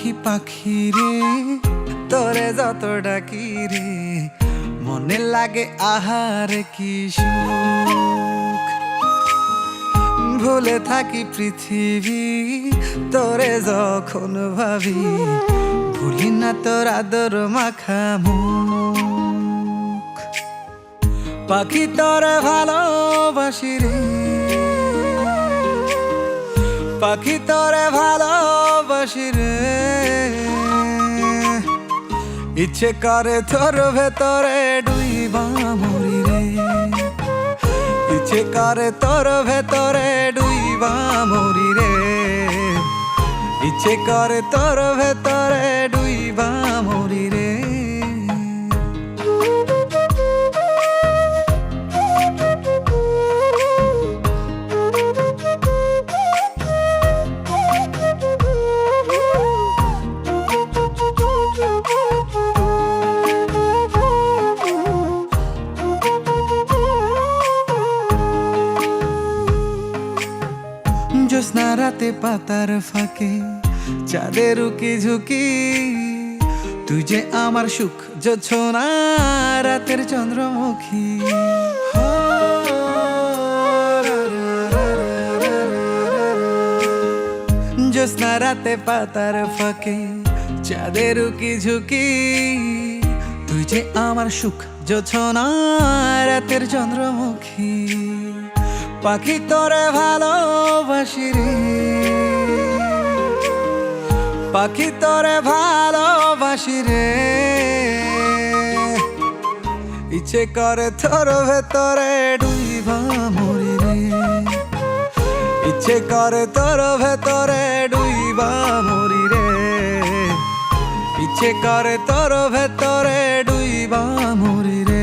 পাখি পাখি রে তোরে যত ডাকি রে মনে লাগে আহার কি সুখ। ভুলে থাকি পৃথিবী তোরে যখন ভাবি, ভুলি না তোর আদর মাখা মুখ। পাখি তোরে ভালোবাসি রে, পাখি তোরে ভালোবাসি রে, ইচ্ছে করে তোর ভেতরে ডুইবা মরি রে, ইচ্ছে করে তোর ভেতরে ডুইবা মরি রে, ইচ্ছে করে তোর ভেতরে ডুইবা মরি রে। জ্যোৎস্না রাতে পাতার ফাঁকে চাঁদের উকি ঝুঁকি, তুই যে আমার সুখ জোছনা রাতের চন্দ্রমুখী। জ্যোৎস্না রাতে পাতার ফাঁকে চাঁদের উকি ঝুঁকি, তুই যে আমার সুখ জোছনা রাতের চন্দ্রমুখী। পাখি তোরে ভালোবাসি রে, পাখি তোরে ভালোবাসি রে, ইচ্ছে করে তোর ভেতরে ডুইবা মরি রে, ইচ্ছে করে তোর ভেতরে ডুইবা মরি রে, ইচ্ছে করে তোর ভেতরে ডুইবা মরি রে।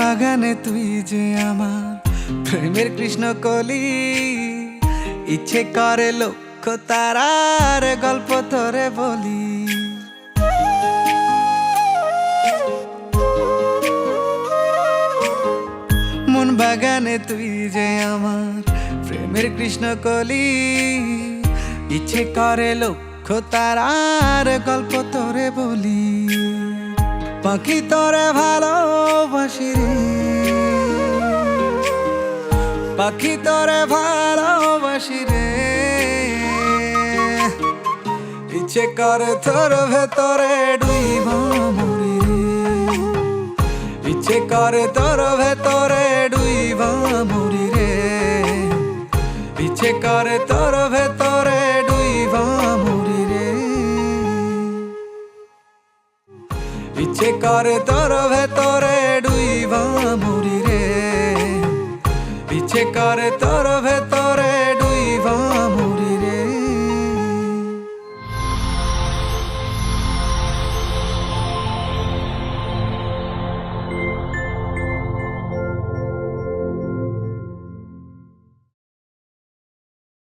বাগানে তুই যে আমার প্রেমের কৃষ্ণ কলি, ইচ্ছে করে লক্ষ তারার গল্প তোরে বলি। মন বাগানে তুই যে আমার প্রেমের কৃষ্ণ কলি, ইচ্ছে করে লক্ষ তারার গল্প তোরে বলি। পাখি তোরে ভালোবাসি রে, পাখি তোরে ভালোবাসি রে, ইচ্ছে করে তোর ভেতরে ডুইবা মরি রে, ইচ্ছে করে তোর ভেতরে ডুইবা মরি রে, ইচ্ছে করে তোর ভেতরে ডুইবা মরি রে, ইচ্ছে করে তোর ভেতরে ডুইবা মরি রে, ইচ্ছে করে তোর ভেতরে